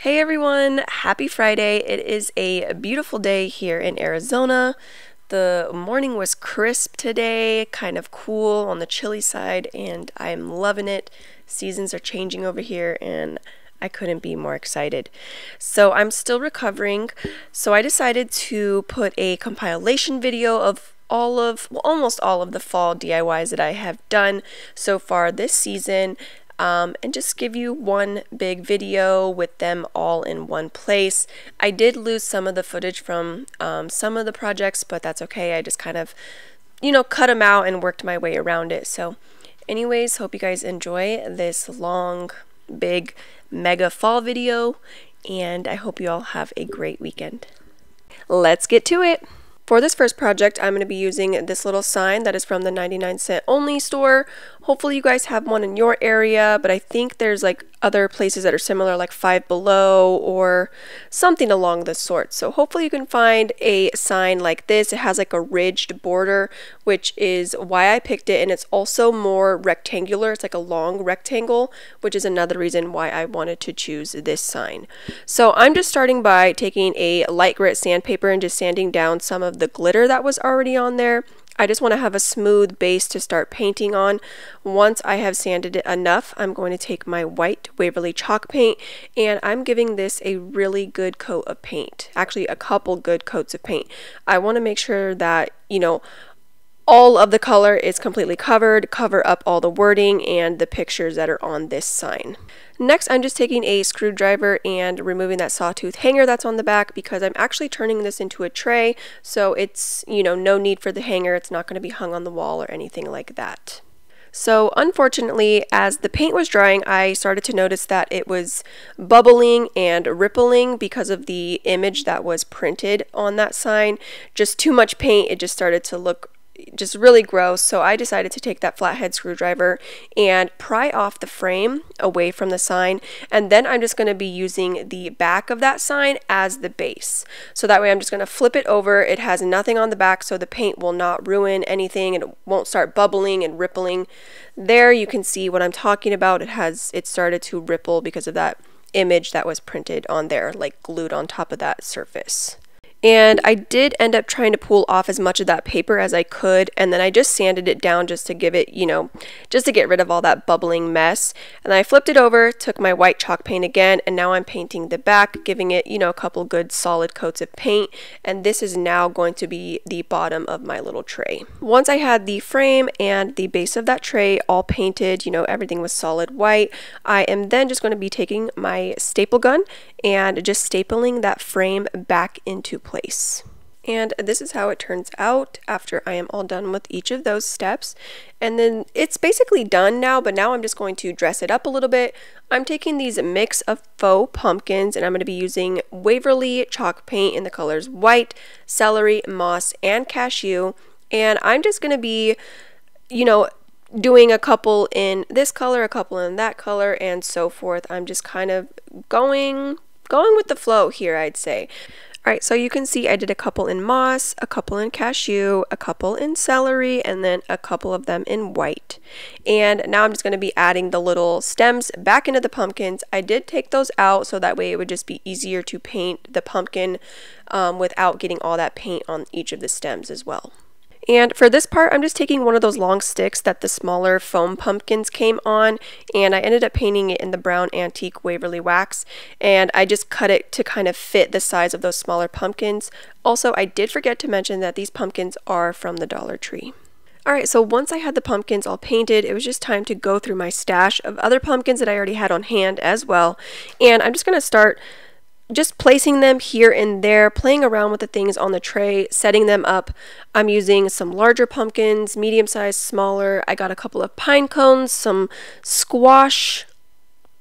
Hey everyone, happy Friday. It is a beautiful day here in Arizona. The morning was crisp today, kind of cool on the chilly side, and I'm loving it. Seasons are changing over here and I couldn't be more excited. So I'm still recovering, so I decided to put a compilation video of almost all of the fall DIYs that I have done so far this season. And just give you one big video with them all in one place. I did lose some of the footage from some of the projects, but that's okay. I just kind of, cut them out and worked my way around it. So anyways, hope you guys enjoy this long, big, mega fall video, and I hope you all have a great weekend. Let's get to it. For this first project, I'm going to be using this little sign that is from the 99-cent only store. Hopefully you guys have one in your area, but I think there's like other places that are similar, like Five Below or something along the sort. So hopefully you can find a sign like this. It has like a ridged border, which is why I picked it, and it's also more rectangular. It's like a long rectangle, which is another reason why I wanted to choose this sign. So I'm just starting by taking a light grit sandpaper and just sanding down some of the glitter that was already on there. I just want to have a smooth base to start painting on. Once I have sanded it enough, I'm going to take my white Waverly chalk paint, and I'm giving this a really good coat of paint. Actually, a couple good coats of paint. I want to make sure that, all of the color is completely covered, cover up all the wording and the pictures that are on this sign. Next, I'm just taking a screwdriver and removing that sawtooth hanger that's on the back, because I'm actually turning this into a tray, so it's, no need for the hanger. It's not going to be hung on the wall or anything like that. So unfortunately, as the paint was drying, I started to notice that it was bubbling and rippling because of the image that was printed on that sign. Just too much paint, it just started to look just really gross. So I decided to take that flathead screwdriver and pry off the frame away from the sign, and then I'm just going to be using the back of that sign as the base. So that way I'm just going to flip it over. It has nothing on the back, so the paint will not ruin anything and it won't start bubbling and rippling. There you can see what I'm talking about. It started to ripple because of that image that was printed on there, like glued on top of that surface. And I did end up trying to pull off as much of that paper as I could, and then I just sanded it down just to give it, just to get rid of all that bubbling mess. And then I flipped it over, took my white chalk paint again, and now I'm painting the back, giving it, a couple good solid coats of paint. And this is now going to be the bottom of my little tray. Once I had the frame and the base of that tray all painted, everything was solid white, I am then just going to be taking my staple gun and just stapling that frame back into place. And this is how it turns out after I am all done with each of those steps. And then it's basically done now, but now I'm just going to dress it up a little bit. I'm taking these mix of faux pumpkins, and I'm going to be using Waverly chalk paint in the colors white, celery, moss, and cashew. And I'm just going to be, doing a couple in this color, a couple in that color, and so forth. I'm just kind of going with the flow here, I'd say. Alright, so you can see I did a couple in moss, a couple in cashew, a couple in celery, and then a couple of them in white. And now I'm just going to be adding the little stems back into the pumpkins. I did take those out so that way it would just be easier to paint the pumpkin without getting all that paint on each of the stems as well. And for this part, I'm just taking one of those long sticks that the smaller foam pumpkins came on, and I ended up painting it in the brown antique Waverly wax, and I just cut it to kind of fit the size of those smaller pumpkins. Also, I did forget to mention that these pumpkins are from the Dollar Tree. Alright, so once I had the pumpkins all painted, it was just time to go through my stash of other pumpkins that I already had on hand as well, and I'm just going to start just placing them here and there, playing around with the things on the tray, setting them up. I'm using some larger pumpkins, medium size, smaller. I got a couple of pine cones, some squash,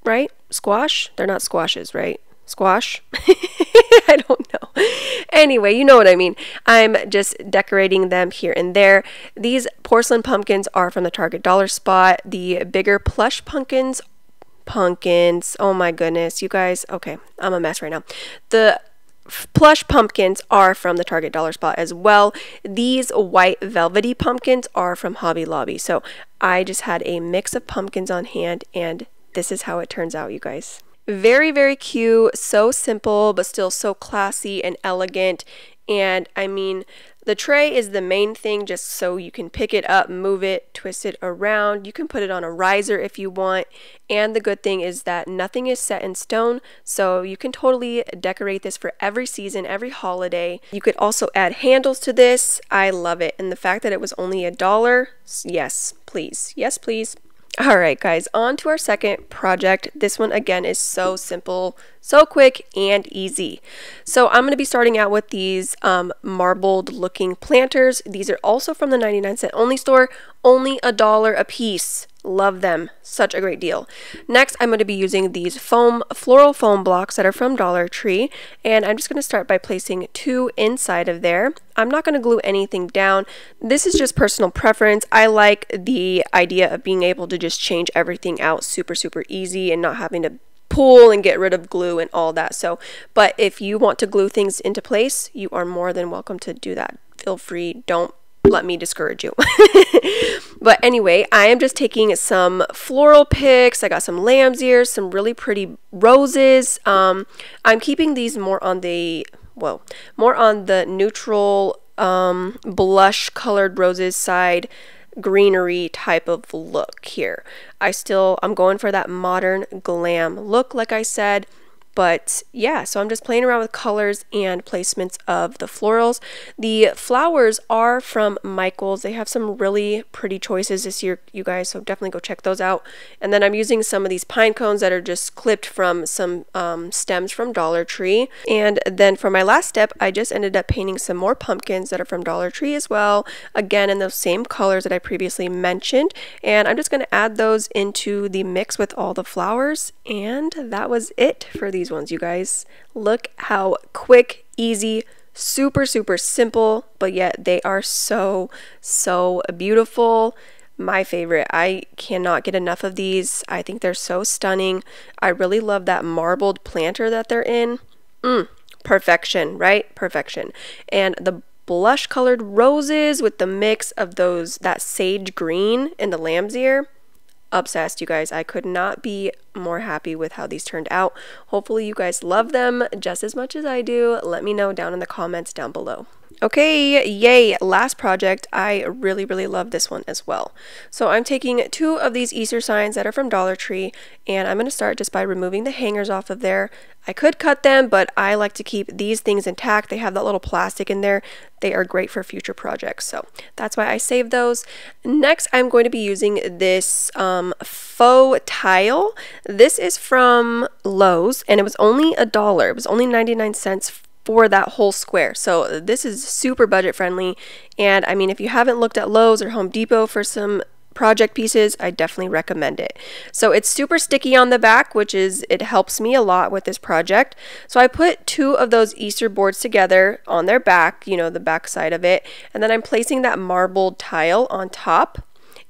right? Squash? They're not squashes, right? Squash? I don't know. Anyway, you know what I mean. I'm just decorating them here and there. These porcelain pumpkins are from the Target dollar spot. The bigger plush pumpkins, oh my goodness, you guys, okay, I'm a mess right now. The plush pumpkins are from the Target dollar spot as well. These white velvety pumpkins are from Hobby Lobby. So I just had a mix of pumpkins on hand, and this is how it turns out, you guys. Very, very cute, so simple, but still so classy and elegant. And I mean, the tray is the main thing, just so you can pick it up, move it, twist it around. You can put it on a riser if you want. And the good thing is that nothing is set in stone, so you can totally decorate this for every season, every holiday. You could also add handles to this. I love it. And the fact that it was only $1, yes, please. Yes, please. Alright guys, on to our second project. This one again is so simple, so quick and easy. So I'm going to be starting out with these marbled looking planters. These are also from the 99-cent only store, only $1 a piece. Love them. Such a great deal. Next, I'm going to be using these floral foam blocks that are from Dollar Tree, and I'm just going to start by placing 2 inside of there. I'm not going to glue anything down. This is just personal preference. I like the idea of being able to just change everything out super easy and not having to pull and get rid of glue and all that. So, but if you want to glue things into place, you are more than welcome to do that. Feel free. Don't let me discourage you. But anyway, I am just taking some floral picks. I got some lamb's ears, some really pretty roses. I'm keeping these more on the neutral blush colored roses side, greenery type of look here. I'm going for that modern glam look, like I said. But yeah, so I'm just playing around with colors and placements of the florals. The flowers are from Michael's. They have some really pretty choices this year, you guys, so definitely go check those out. And then I'm using some of these pine cones that are just clipped from some stems from Dollar Tree. And then for my last step, I just ended up painting some more pumpkins that are from Dollar Tree as well. Again, in those same colors that I previously mentioned. And I'm just going to add those into the mix with all the flowers. And that was it for these ones, you guys. Look how quick, easy, super simple, but yet they are so beautiful. My favorite. I cannot get enough of these. I think they're so stunning. I really love that marbled planter that they're in. Perfection, right? Perfection. And the blush colored roses with the mix of that sage green and the lamb's ear. Obsessed, you guys. I could not be more happy with how these turned out. Hopefully you guys love them just as much as I do. Let me know down in the comments down below. Okay, yay, last project. I really love this one as well. So I'm taking 2 of these Easter signs that are from Dollar Tree, and I'm going to start just by removing the hangers off of there. I could cut them, but I like to keep these things intact. They have that little plastic in there. They are great for future projects, so that's why I saved those. Next, I'm going to be using this faux tile. This is from Lowe's, and it was only $1. It was only 99 cents for that whole square. So this is super budget friendly. And I mean, if you haven't looked at Lowe's or Home Depot for some project pieces, I definitely recommend it. So it's super sticky on the back, it helps me a lot with this project. So I put 2 of those Easter boards together on their back, you know, the back side of it. And then I'm placing that marbled tile on top.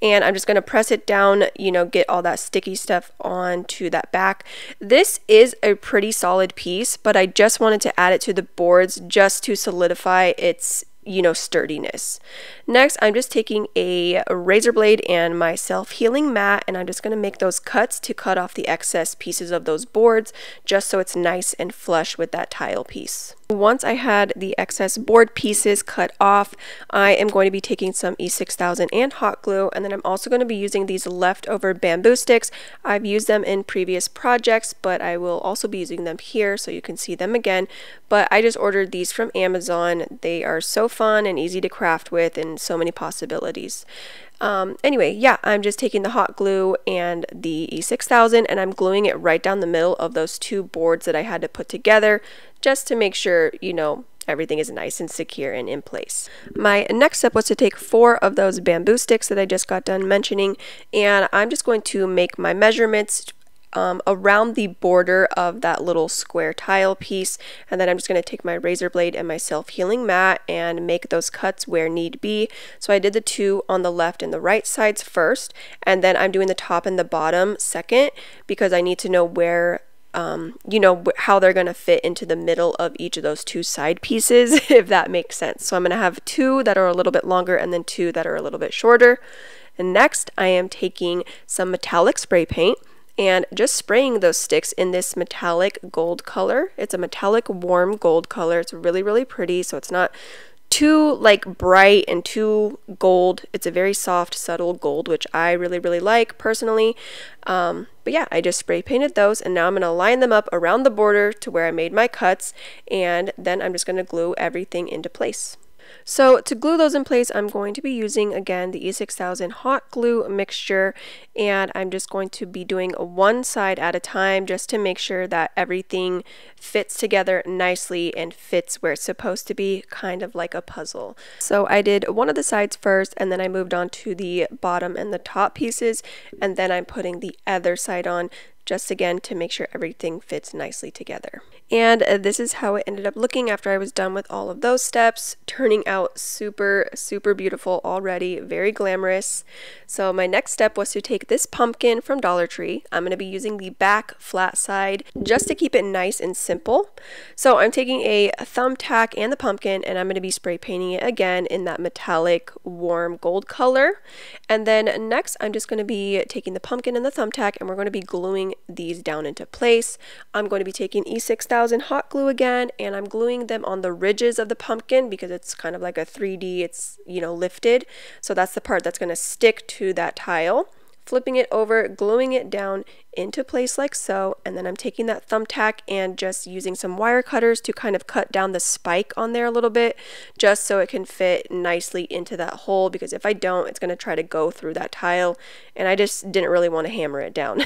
And I'm just going to press it down, you know, get all that sticky stuff onto that back. This is a pretty solid piece, but I just wanted to add it to the boards just to solidify its, you know, sturdiness. Next, I'm just taking a razor blade and my self-healing mat, and I'm just going to make those cuts to cut off the excess pieces of those boards, just so it's nice and flush with that tile piece. Once I had the excess board pieces cut off, I am going to be taking some E6000 and hot glue, and then I'm also going to be using these leftover bamboo sticks. I've used them in previous projects, but I will also be using them here so you can see them again. But I just ordered these from Amazon. They are so fun and easy to craft with, and so many possibilities. Anyway, yeah, I'm just taking the hot glue and the E6000 and I'm gluing it right down the middle of those 2 boards that I had to put together just to make sure, you know, everything is nice and secure and in place. My next step was to take 4 of those bamboo sticks that I just got done mentioning, and I'm just going to make my measurements around the border of that little square tile piece, and then I'm just going to take my razor blade and my self-healing mat and make those cuts where need be. So I did the 2 on the left and the right sides first, and then I'm doing the top and the bottom second, because I need to know where you know, how they're going to fit into the middle of each of those 2 side pieces, if that makes sense. So I'm going to have 2 that are a little bit longer and then 2 that are a little bit shorter. And next I am taking some metallic spray paint, and just spraying those sticks in this metallic gold color. It's a metallic warm gold color. It's really, really pretty, so it's not too like bright and too gold. It's a very soft, subtle gold, which I really, really like personally. But yeah, I just spray painted those, and now I'm going to line them up around the border to where I made my cuts, and then I'm just going to glue everything into place. So to glue those in place, I'm going to be using, again, the E6000 hot glue mixture, and I'm just going to be doing one side at a time just to make sure that everything fits together nicely and fits where it's supposed to be, kind of like a puzzle. So I did one of the sides first, and then I moved on to the bottom and the top pieces, and then I'm putting the other side on, just again to make sure everything fits nicely together. And this is how it ended up looking after I was done with all of those steps, turning out super, super beautiful already, very glamorous. So my next step was to take this pumpkin from Dollar Tree. I'm going to be using the back flat side just to keep it nice and simple. So I'm taking a thumbtack and the pumpkin, and I'm going to be spray painting it again in that metallic warm gold color. And then next I'm just going to be taking the pumpkin and the thumbtack, and we're going to be gluing these down into place. I'm going to be taking E6000 hot glue again, and I'm gluing them on the ridges of the pumpkin because it's kind of like a 3D, it's, you know, lifted. So that's the part that's going to stick to that tile. Flipping it over, gluing it down into place like so, and then I'm taking that thumbtack and just using some wire cutters to kind of cut down the spike on there a little bit, just so it can fit nicely into that hole, because if I don't, it's going to try to go through that tile, and I just didn't really want to hammer it down.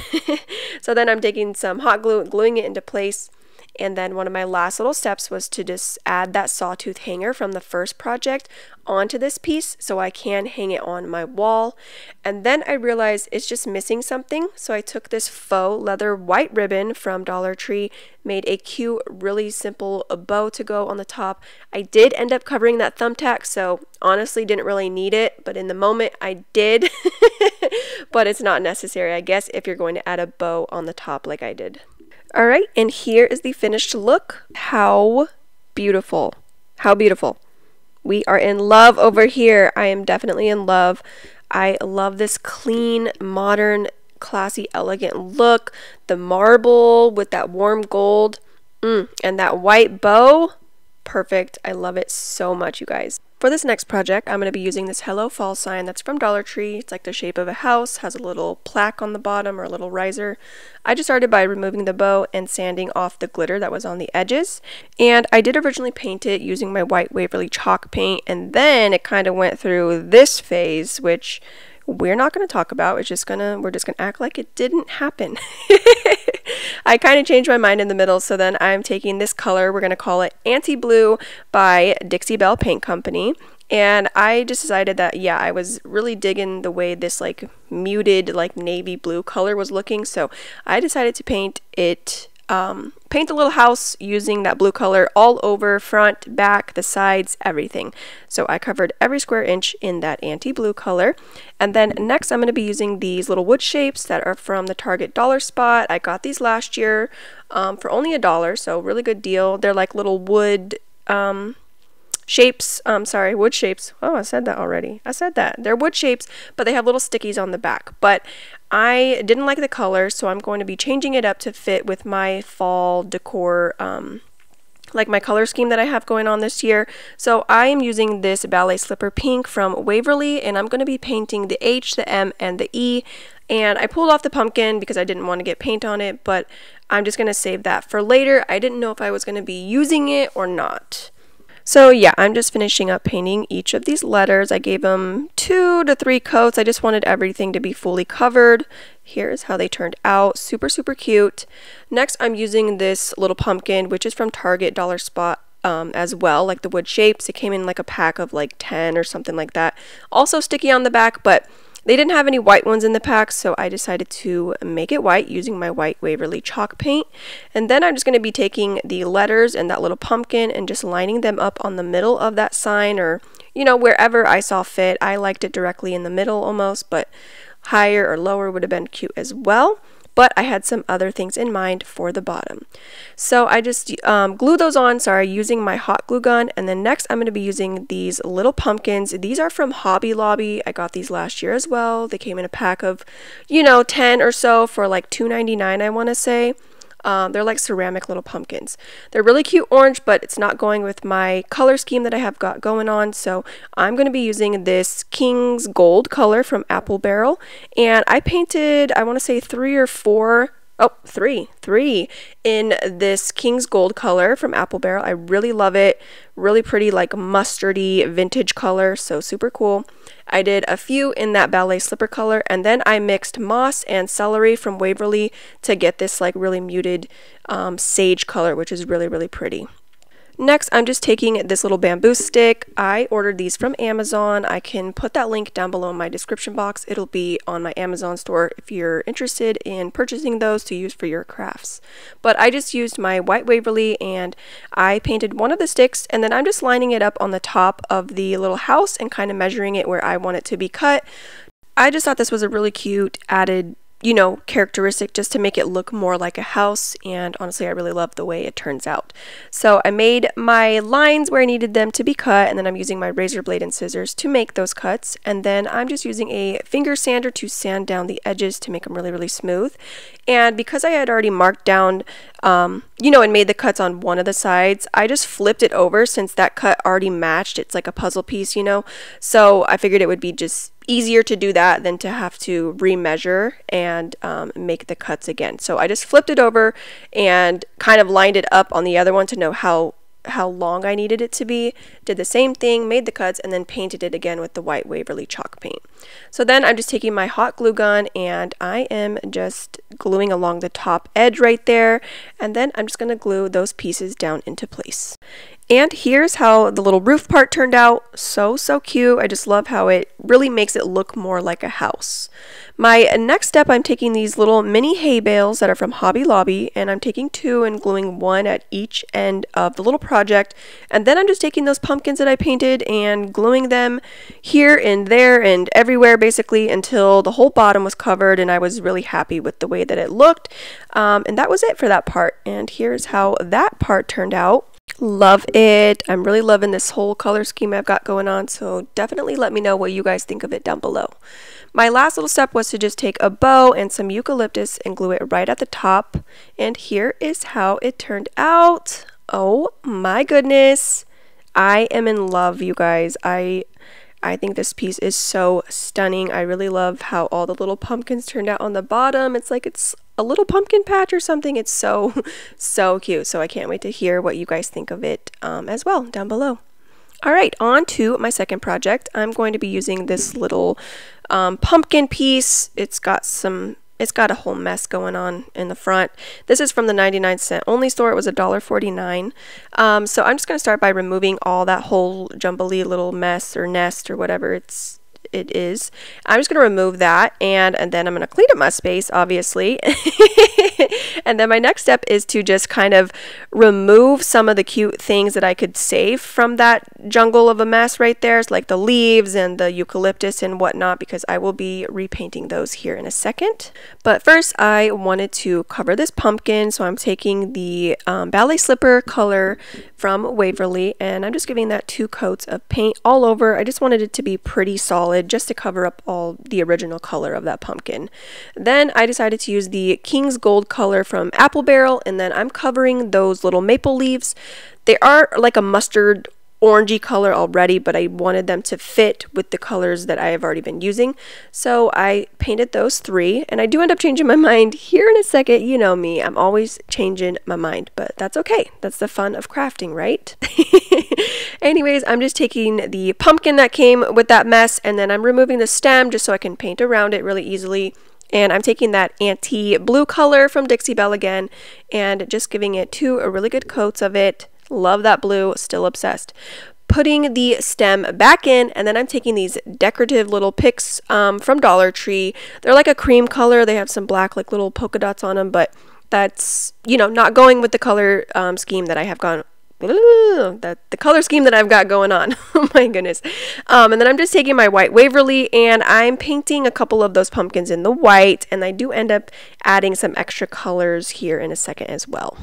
So then I'm taking some hot glue and gluing it into place. And then one of my last little steps was to just add that sawtooth hanger from the first project onto this piece so I can hang it on my wall. And then I realized it's just missing something, so I took this faux leather white ribbon from Dollar Tree, made a cute, really simple bow to go on the top. I did end up covering that thumbtack, so honestly didn't really need it, but in the moment I did. But it's not necessary, I guess, if you're going to add a bow on the top like I did. Alright, and here is the finished look. How beautiful. How beautiful. We are in love over here. I am definitely in love. I love this clean, modern, classy, elegant look. The marble with that warm gold. And that white bow. Perfect. I love it so much, you guys. For this next project, I'm going to be using this Hello Fall sign that's from Dollar Tree. It's like the shape of a house, has a little plaque on the bottom or a little riser. I just started by removing the bow and sanding off the glitter that was on the edges. And I did originally paint it using my white Waverly chalk paint, and then it kind of went through this phase, which we're not going to talk about. We're just gonna act like it didn't happen. I kind of changed my mind in the middle, so then I'm taking this color. We're going to call it Anti-Blue by Dixie Belle Paint Company. And I just decided that, yeah, I was really digging the way this like muted like navy blue color was looking. So I decided to paint it, paint the little house using that blue color all over, front, back, the sides, everything. So I covered every square inch in that anti-blue color. And then next I'm going to be using these little wood shapes that are from the Target dollar spot. I got these last year for only $1, so really good deal. They're like little wood shapes, wood shapes. Oh, I said that already. I said that. They're wood shapes, but they have little stickies on the back. But I didn't like the color, so I'm going to be changing it up to fit with my fall decor, like my color scheme that I have going on this year. So I am using this ballet slipper pink from Waverly, and I'm going to be painting the H, the M, and the E. And I pulled off the pumpkin because I didn't want to get paint on it, but I'm just going to save that for later. I didn't know if I was going to be using it or not. So yeah, I'm just finishing up painting each of these letters. I gave them 2 to 3 coats. I just wanted everything to be fully covered. Here's how they turned out. Super, super cute. Next, I'm using this little pumpkin, which is from Target dollar spot as well, like the wood shapes. It came in like a pack of like 10 or something like that. Also sticky on the back, but they didn't have any white ones in the pack, so I decided to make it white using my white Waverly chalk paint. And then I'm just going to be taking the letters and that little pumpkin and just lining them up on the middle of that sign, or, you know, wherever I saw fit. I liked it directly in the middle almost, but higher or lower would have been cute as well. but I had some other things in mind for the bottom. So I just glue those on, using my hot glue gun. And then next I'm going to be using these little pumpkins. These are from Hobby Lobby. I got these last year as well. They came in a pack of, 10 or so for like $2.99, I want to say. They're like ceramic little pumpkins. They're really cute orange, but it's not going with my color scheme that I have got going on. So I'm going to be using this King's Gold color from Apple Barrel. And I painted, I want to say three in this King's Gold color from Apple Barrel. I really love it. Really pretty, like mustardy vintage color. So super cool. I did a few in that ballet slipper color, and then I mixed moss and celery from Waverly to get this like really muted sage color, which is really, really pretty. Next, I'm just taking this little bamboo stick. I ordered these from Amazon. I can put that link down below in my description box. It'll be on my Amazon store if you're interested in purchasing those to use for your crafts. But I just used my white Waverly and I painted one of the sticks, and then I'm just lining it up on the top of the little house and kind of measuring it where I want it to be cut. I just thought this was a really cute added characteristic just to make it look more like a house, and honestly I really love the way it turns out. So I made my lines where I needed them to be cut, and then I'm using my razor blade and scissors to make those cuts, and then I'm just using a finger sander to sand down the edges to make them really, really smooth. And because I had already marked down and made the cuts on one of the sides, I just flipped it over since that cut already matched. It's like a puzzle piece, so I figured it would be just easier to do that than to have to remeasure and make the cuts again. So I just flipped it over and kind of lined it up on the other one to know how long I needed it to be. Did the same thing, made the cuts, and then painted it again with the white Waverly chalk paint. So then I'm just taking my hot glue gun and I am just gluing along the top edge right there, and then I'm just going to glue those pieces down into place. And here's how the little roof part turned out. So cute. I just love how it really makes it look more like a house. My next step, I'm taking these little mini hay bales that are from Hobby Lobby, and I'm taking two and gluing one at each end of the little project. And then I'm just taking those pumpkins that I painted and gluing them here and there and everywhere basically until the whole bottom was covered, and I was really happy with the way that it looked. And that was it for that part. And here's how that part turned out. Love it. I'm really loving this whole color scheme I've got going on, so definitely let me know what you guys think of it down below. My last little step was to just take a bow and some eucalyptus and glue it right at the top, and here is how it turned out. Oh my goodness. I am in love, you guys. I think this piece is so stunning. I really love how all the little pumpkins turned out on the bottom. It's like it's a little pumpkin patch or something. It's so cute. So I can't wait to hear what you guys think of it as well down below. All right, on to my second project. I'm going to be using this little pumpkin piece. It's got a whole mess going on in the front. This is from the 99-cent only store. It was $1.49. So I'm just going to start by removing all that whole jumbly little mess or nest or whatever it is. I'm just going to remove that, and then I'm going to clean up my space, obviously. And then my next step is to just kind of remove some of the cute things that I could save from that jungle of a mess right there, like the leaves and the eucalyptus and whatnot, because I will be repainting those here in a second. But first I wanted to cover this pumpkin, so I'm taking the ballet slipper color from Waverly, and I'm just giving that 2 coats of paint all over. I just wanted it to be pretty solid just to cover up all the original color of that pumpkin. Then I decided to use the King's Gold color from Apple Barrel, and then I'm covering those little maple leaves. They are like a mustard orangey color already, but I wanted them to fit with the colors that I have already been using. So I painted those 3, and I do end up changing my mind here in a second. You know me, I'm always changing my mind, but that's okay. That's the fun of crafting, right? Anyways, I'm just taking the pumpkin that came with that mess, and then I'm removing the stem just so I can paint around it really easily. And I'm taking that antique blue color from Dixie Belle again and just giving it 2 really good coats of it. Love that blue, still obsessed. Putting the stem back in, and then I'm taking these decorative little picks from Dollar Tree. They're like a cream color. They have some black like little polka dots on them, but that's, not going with the color scheme that I have the color scheme that I've got going on. Oh my goodness. And then I'm just taking my white Waverly and I'm painting a couple of those pumpkins in the white, and I do end up adding some extra colors here in a second as well.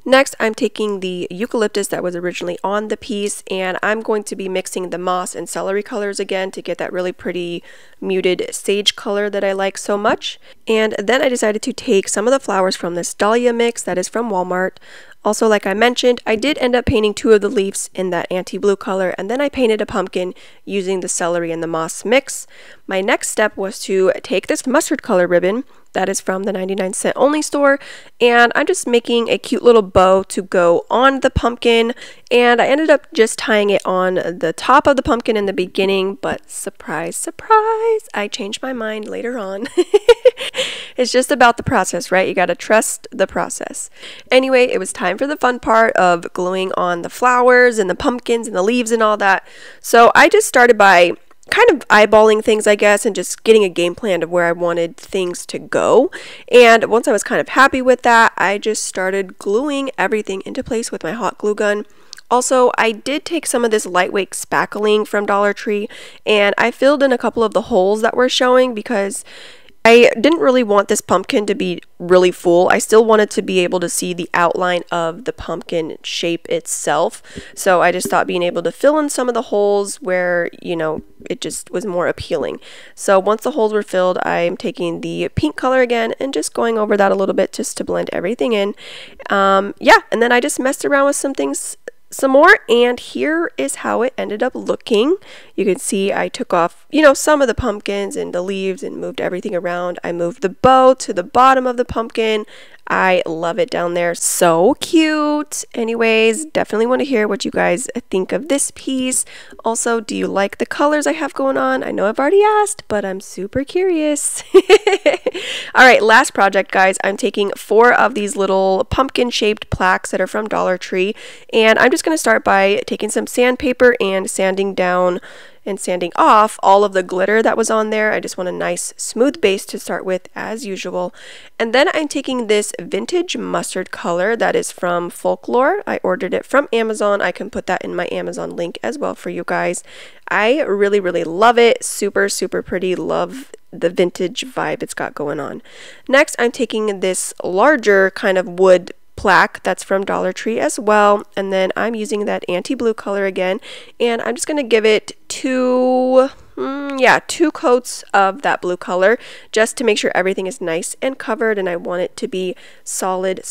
Next, I'm taking the eucalyptus that was originally on the piece, and I'm going to be mixing the moss and celery colors again to get that really pretty muted sage color that I like so much. And then I decided to take some of the flowers from this dahlia mix that is from Walmart. Also, like I mentioned, I did end up painting 2 of the leaves in that anti-blue color, and then I painted a pumpkin using the celery and the moss mix. My next step was to take this mustard color ribbon that is from the 99-cent only store, and I'm just making a cute little bow to go on the pumpkin, and I ended up just tying it on the top of the pumpkin in the beginning, but surprise, surprise, I changed my mind later on. It's just about the process, right? You gotta trust the process. Anyway, it was time for the fun part of gluing on the flowers and the pumpkins and the leaves and all that. So I just started by kind of eyeballing things, I guess, and just getting a game plan of where I wanted things to go. And once I was kind of happy with that, I just started gluing everything into place with my hot glue gun. Also, I did take some of this lightweight spackling from Dollar Tree, and I filled in a couple of the holes that were showing because I didn't really want this pumpkin to be really full. I still wanted to be able to see the outline of the pumpkin shape itself. So I just thought being able to fill in some of the holes where, you know, it just was more appealing. So once the holes were filled, I'm taking the pink color again and just going over that a little bit just to blend everything in. Yeah, and then I just messed around with some things some more, and here is how it ended up looking. You can see I took off, you know, some of the pumpkins and the leaves and moved everything around. I moved the bow to the bottom of the pumpkin. I love it down there. So cute. Anyways, definitely want to hear what you guys think of this piece. Also, do you like the colors I have going on? I know I've already asked, but I'm super curious. All right, last project, guys. I'm taking 4 of these little pumpkin-shaped plaques that are from Dollar Tree, and I'm just going to start by taking some sandpaper and sanding down and sanding off all of the glitter that was on there. I just want a nice smooth base to start with as usual. And then I'm taking this vintage mustard color that is from Folklore. I ordered it from Amazon. I can put that in my Amazon link as well for you guys. I really, really love it. Super, super pretty. Love the vintage vibe it's got going on. Next, I'm taking this larger kind of wood plaque that's from Dollar Tree as well, and then I'm using that anti-blue color again, and I'm just going to give it 2 coats of that blue color just to make sure everything is nice and covered, and I want it to be solid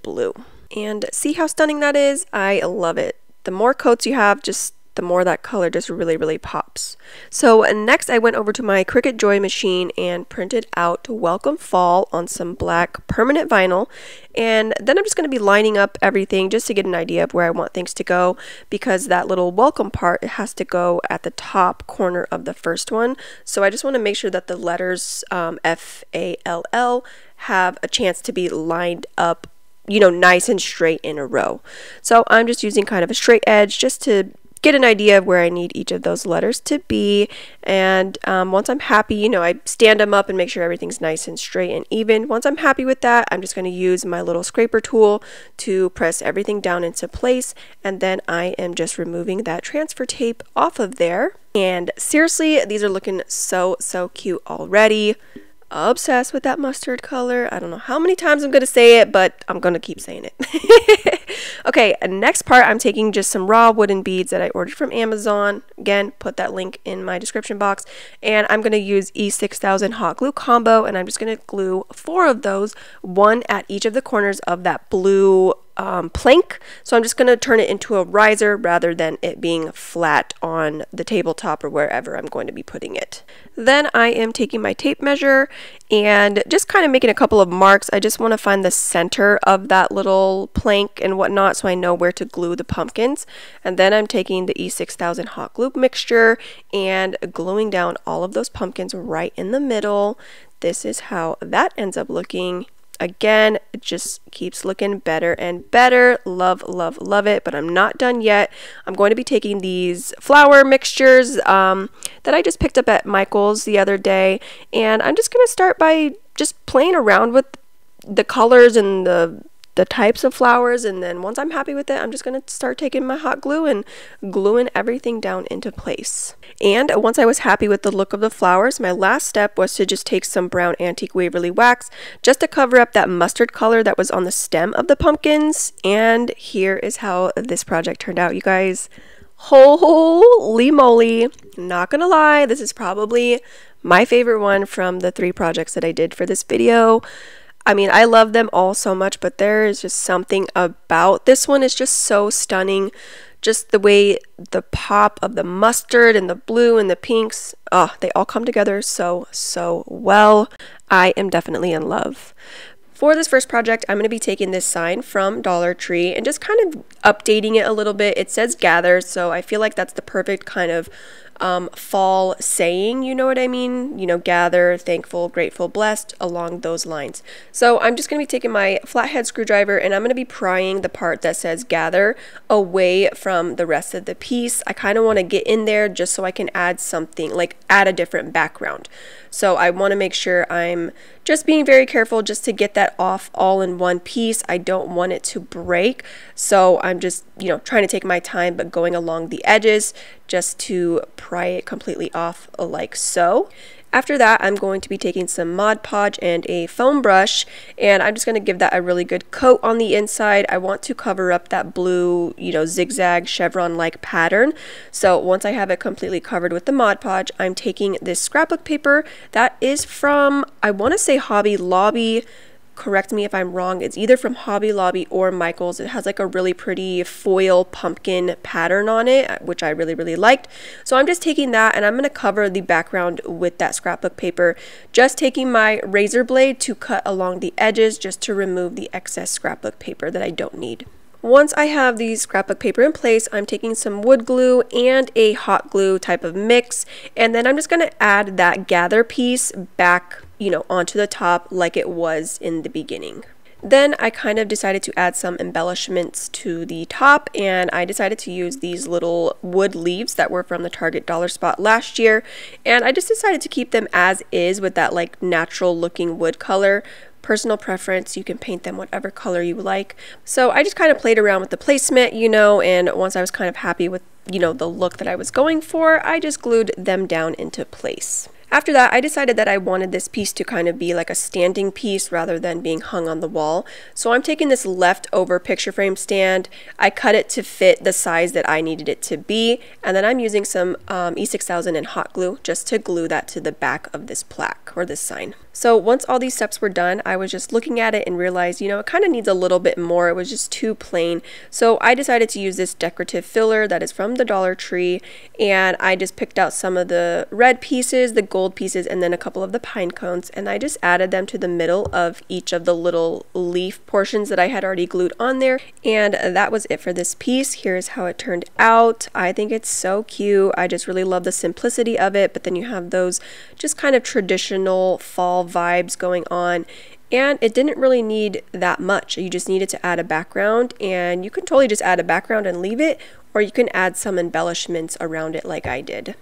blue. And see how stunning that is? I love it. The more coats you have, just the more that color just really, really pops. So next I went over to my Cricut Joy machine and printed out Welcome Fall on some black permanent vinyl, and then I'm just going to be lining up everything just to get an idea of where I want things to go, because that little welcome part, it has to go at the top corner of the first one. So I just want to make sure that the letters F-A-L-L have a chance to be lined up, you know, nice and straight in a row. So I'm just using kind of a straight edge just to get an idea of where I need each of those letters to be. And once I'm happy, you know, I stand them up and make sure everything's nice and straight and even. Once I'm happy with that, I'm just going to use my little scraper tool to press everything down into place, and then I am just removing that transfer tape off of there. And seriously, these are looking so cute already. Obsessed with that mustard color. I don't know how many times I'm going to say it, but I'm going to keep saying it. Okay, next part, I'm taking just some raw wooden beads that I ordered from Amazon. Again, put that link in my description box. And I'm going to use E6000 hot glue combo, and I'm just going to glue 4 of those, 1 at each of the corners of that blue plank. So I'm just going to turn it into a riser rather than it being flat on the tabletop or wherever I'm going to be putting it. Then I am taking my tape measure and just kind of making a couple of marks. I just want to find the center of that little plank and whatnot so I know where to glue the pumpkins. And then I'm taking the E6000 hot glue mixture and gluing down all of those pumpkins right in the middle. This is how that ends up looking. Again, it just keeps looking better and better. Love it, but I'm not done yet. I'm going to be taking these flower mixtures that I just picked up at Michael's the other day, and I'm just going to start by just playing around with the colors and the the types of flowers, and then once I'm happy with it, I'm just going to start taking my hot glue and gluing everything down into place. And once I was happy with the look of the flowers, my last step was to just take some brown antique Waverly wax just to cover up that mustard color that was on the stem of the pumpkins. And here is how this project turned out, you guys. Holy moly, not gonna lie, this is probably my favorite one from the 3 projects that I did for this video. I mean, I love them all so much, but there is just something about this one. It's just so stunning. Just the way the pop of the mustard and the blue and the pinks, they all come together so well. I am definitely in love. For this first project, I'm going to be taking this sign from Dollar Tree and just kind of updating it a little bit. It says gather, so I feel like that's the perfect kind of fall saying, you know what I mean? You know, gather, thankful, grateful, blessed, along those lines. So I'm just going to be taking my flathead screwdriver and I'm going to be prying the part that says gather away from the rest of the piece. I kind of want to get in there just so I can add something, like add a different background. So I want to make sure I'm just being very careful just to get that off all in one piece. I don't want it to break. So I'm just, you know, trying to take my time, but going along the edges just to pry it completely off like so. After that, I'm going to be taking some Mod Podge and a foam brush, and I'm just going to give that a really good coat on the inside. I want to cover up that blue, you know, zigzag chevron-like pattern. So once I have it completely covered with the Mod Podge, I'm taking this scrapbook paper that is from, I want to say Hobby Lobby. Correct me if I'm wrong. It's either from Hobby Lobby or Michael's. It has like a really pretty foil pumpkin pattern on it, which I really liked. So I'm just taking that and I'm going to cover the background with that scrapbook paper, just taking my razor blade to cut along the edges just to remove the excess scrapbook paper that I don't need. Once I have the scrapbook paper in place, I'm taking some wood glue and a hot glue type of mix, and then I'm just going to add that gather piece back, you know, onto the top like it was in the beginning. Then I kind of decided to add some embellishments to the top, and I decided to use these little wood leaves that were from the Target Dollar Spot last year, and I just decided to keep them as is with that like natural looking wood color. Personal preference, you can paint them whatever color you like. So I just kind of played around with the placemat, you know, and once I was kind of happy with, you know, the look that I was going for, I just glued them down into place. After that, I decided that I wanted this piece to kind of be like a standing piece rather than being hung on the wall. So I'm taking this leftover picture frame stand, I cut it to fit the size that I needed it to be, and then I'm using some E6000 and hot glue just to glue that to the back of this plaque or this sign. So once all these steps were done, I was just looking at it and realized, you know, it kind of needs a little bit more. It was just too plain. So I decided to use this decorative filler that is from the Dollar Tree, and I just picked out some of the red pieces, the gold pieces, and then a couple of the pine cones, and I just added them to the middle of each of the little leaf portions that I had already glued on there, and that was it for this piece. Here's how it turned out. I think it's so cute. I just really love the simplicity of it, but then you have those just kind of traditional fall vibes going on, and it didn't really need that much. You just needed to add a background, and you can totally just add a background and leave it, or you can add some embellishments around it like I did.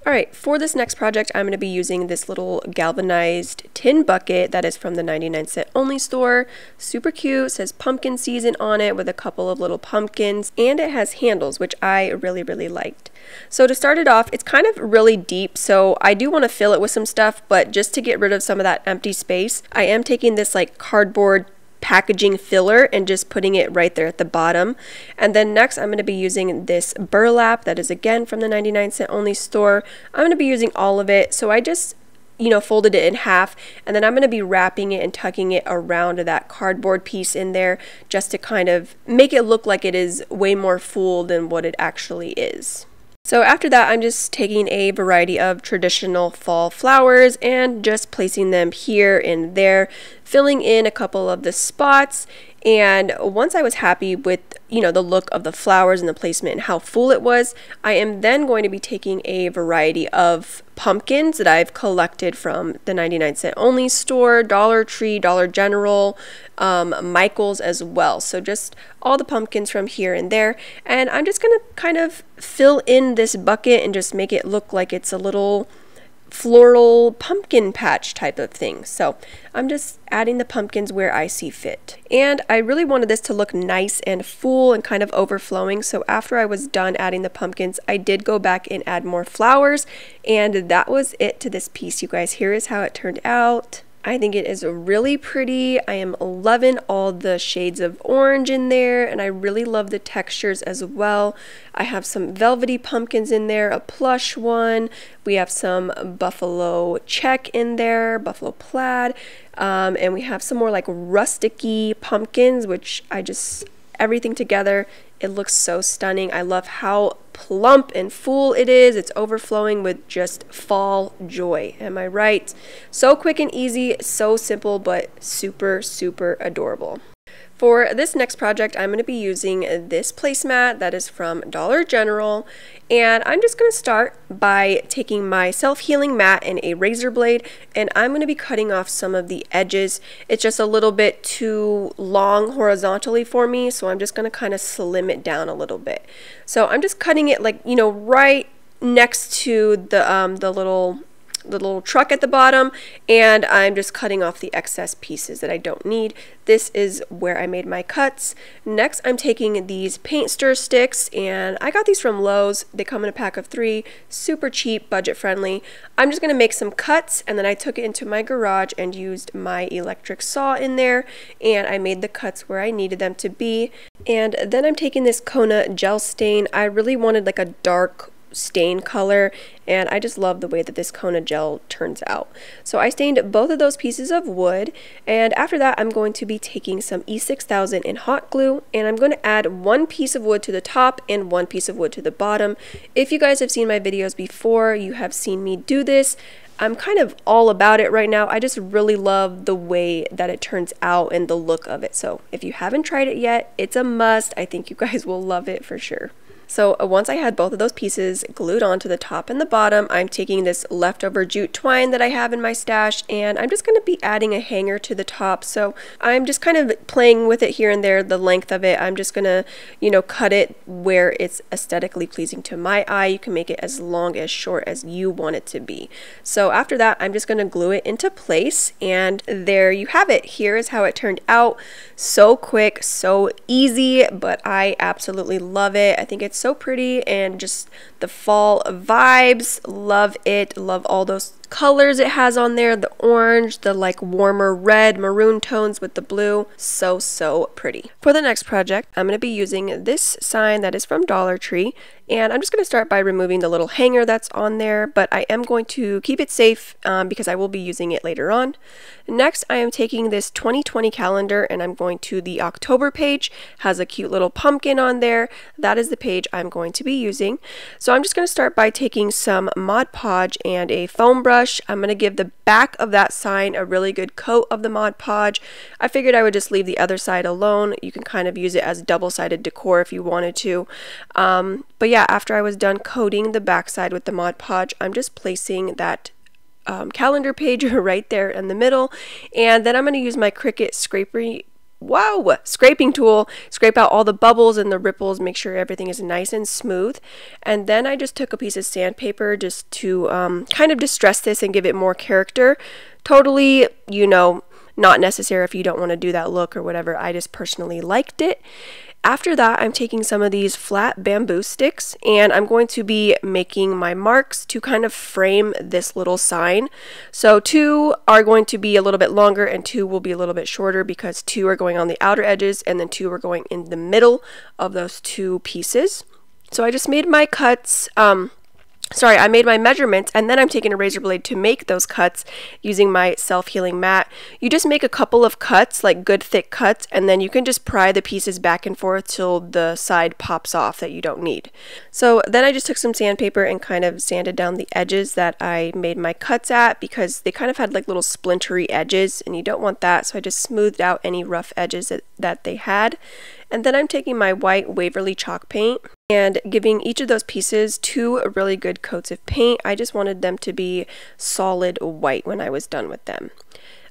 Alright, for this next project, I'm going to be using this little galvanized tin bucket that is from the 99-cent only store. Super cute, says pumpkin season on it with a couple of little pumpkins, and it has handles, which I really liked. So to start it off, it's kind of really deep, so I do want to fill it with some stuff, but just to get rid of some of that empty space, I am taking this like cardboard packaging filler and just putting it right there at the bottom. And then next I'm going to be using this burlap that is again from the 99-cent only store. I'm going to be using all of it, so I just, you know, folded it in half, and then I'm going to be wrapping it and tucking it around that cardboard piece in there just to kind of make it look like it is way more full than what it actually is. So after that, I'm just taking a variety of traditional fall flowers and just placing them here and there, filling in a couple of the spots. And once I was happy with, you know, the look of the flowers and the placement and how full it was, I am then going to be taking a variety of pumpkins that I've collected from the 99-cent only store, Dollar Tree, Dollar General, Michael's as well. So just all the pumpkins from here and there. And I'm just going to kind of fill in this bucket and just make it look like it's a little floral pumpkin patch type of thing. So I'm just adding the pumpkins where I see fit. And I really wanted this to look nice and full and kind of overflowing. So after I was done adding the pumpkins, I did go back and add more flowers. And that was it to this piece, you guys. Here is how it turned out. I think it is really pretty. I am loving all the shades of orange in there, and I really love the textures as well. I have some velvety pumpkins in there, a plush one. We have some buffalo check in there, buffalo plaid, and we have some more like rusticy pumpkins, which everything together, it looks so stunning. I love how plump and full it is. It's overflowing with just fall joy. Am I right? So quick and easy, so simple, but super, super adorable. For this next project, I'm going to be using this placemat that is from Dollar General, and I'm just going to start by taking my self-healing mat and a razor blade, and I'm going to be cutting off some of the edges. It's just a little bit too long horizontally for me, so I'm just going to kind of slim it down a little bit. So I'm just cutting it like, you know, right next to the little truck at the bottom, and I'm just cutting off the excess pieces that I don't need. This is where I made my cuts. Next, I'm taking these paint stir sticks, and I got these from Lowe's. They come in a pack of 3, super cheap, budget friendly. I'm just going to make some cuts, and then I took it into my garage and used my electric saw in there, and I made the cuts where I needed them to be. And then I'm taking this Kona gel stain. I really wanted like a dark stain color, and I just love the way that this Kona gel turns out. So I stained both of those pieces of wood, and after that I'm going to be taking some E6000 in hot glue, and I'm going to add 1 piece of wood to the top and 1 piece of wood to the bottom. If you guys have seen my videos before, you have seen me do this. I'm kind of all about it right now. I just really love the way that it turns out and the look of it. So if you haven't tried it yet, it's a must. I think you guys will love it for sure. So once I had both of those pieces glued onto the top and the bottom, I'm taking this leftover jute twine that I have in my stash, and I'm just going to be adding a hanger to the top. So I'm just kind of playing with it here and there, the length of it. I'm just going to, you know, cut it where it's aesthetically pleasing to my eye. You can make it as long as short as you want it to be. So after that, I'm just going to glue it into place, and there you have it. Here is how it turned out. So quick, so easy, but I absolutely love it. I think it's so pretty, and just the fall vibes. Love it. Love all those colors it has on there, the orange, the like warmer red maroon tones with the blue. So pretty. For the next project, I'm going to be using this sign that is from Dollar Tree, and I'm just going to start by removing the little hanger that's on there, but I am going to keep it safe because I will be using it later on. Next, I am taking this 2020 calendar, and I'm going to the October page. Has a cute little pumpkin on there. That is the page I'm going to be using. So I'm just going to start by taking some Mod Podge and a foam brush. I'm going to give the back of that sign a really good coat of the Mod Podge. I figured I would just leave the other side alone. You can kind of use it as double-sided decor if you wanted to. But yeah, after I was done coating the back side with the Mod Podge, I'm just placing that calendar page right there in the middle, and then I'm going to use my Cricut scraping tool, scrape out all the bubbles and the ripples, make sure everything is nice and smooth. And then I just took a piece of sandpaper just to kind of distress this and give it more character. Totally, you know, not necessary if you don't want to do that look or whatever. I just personally liked it. After that, I'm taking some of these flat bamboo sticks, and I'm going to be making my marks to kind of frame this little sign. So 2 are going to be a little bit longer and 2 will be a little bit shorter, because 2 are going on the outer edges and then 2 are going in the middle of those 2 pieces. So I just made my cuts. I made my measurements, and then I'm taking a razor blade to make those cuts using my self-healing mat. You just make a couple of cuts, like good thick cuts, and then you can just pry the pieces back and forth till the side pops off that you don't need. So then I just took some sandpaper and kind of sanded down the edges that I made my cuts at, because they kind of had like little splintery edges, and you don't want that. So I just smoothed out any rough edges that they had. And then I'm taking my white Waverly chalk paint and giving each of those pieces 2 really good coats of paint. I just wanted them to be solid white when I was done with them.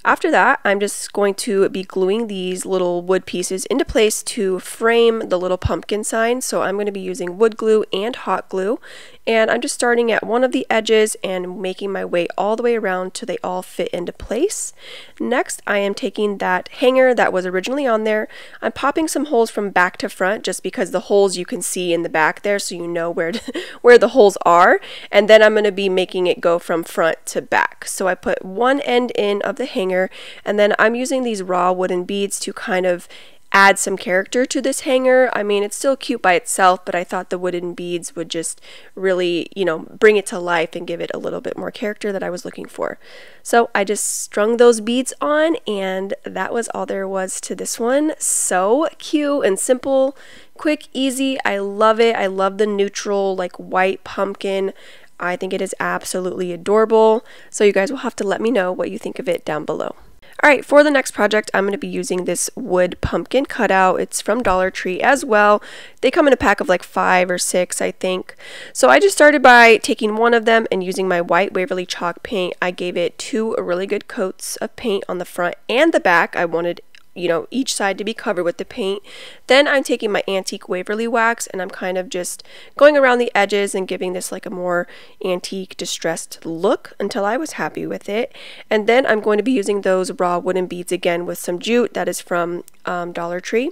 After that, I'm just going to be gluing these little wood pieces into place to frame the little pumpkin sign. So I'm going to be using wood glue and hot glue. And I'm just starting at one of the edges and making my way all the way around till they all fit into place. Next, I am taking that hanger that was originally on there. I'm popping some holes from back to front just because the holes you can see in the back there, so you know where the holes are. And then I'm going to be making it go from front to back. So I put one end in of the hanger, and then I'm using these raw wooden beads to kind of add some character to this hanger. I mean, it's still cute by itself, but I thought the wooden beads would just really, you know, bring it to life and give it a little bit more character that I was looking for. So I just strung those beads on, and that was all there was to this one. So cute and simple, quick, easy. I love it. I love the neutral, like, white pumpkin. I think it is absolutely adorable. So you guys will have to let me know what you think of it down below. Alright, for the next project, I'm going to be using this wood pumpkin cutout. It's from Dollar Tree as well. They come in a pack of like 5 or 6, I think. So I just started by taking one of them and using my white Waverly chalk paint. I gave it 2 really good coats of paint on the front and the back. I wanted, you know, each side to be covered with the paint. Then I'm taking my antique Waverly wax and I'm kind of just going around the edges and giving this like a more antique distressed look until I was happy with it. And then I'm going to be using those raw wooden beads again with some jute that is from Dollar Tree.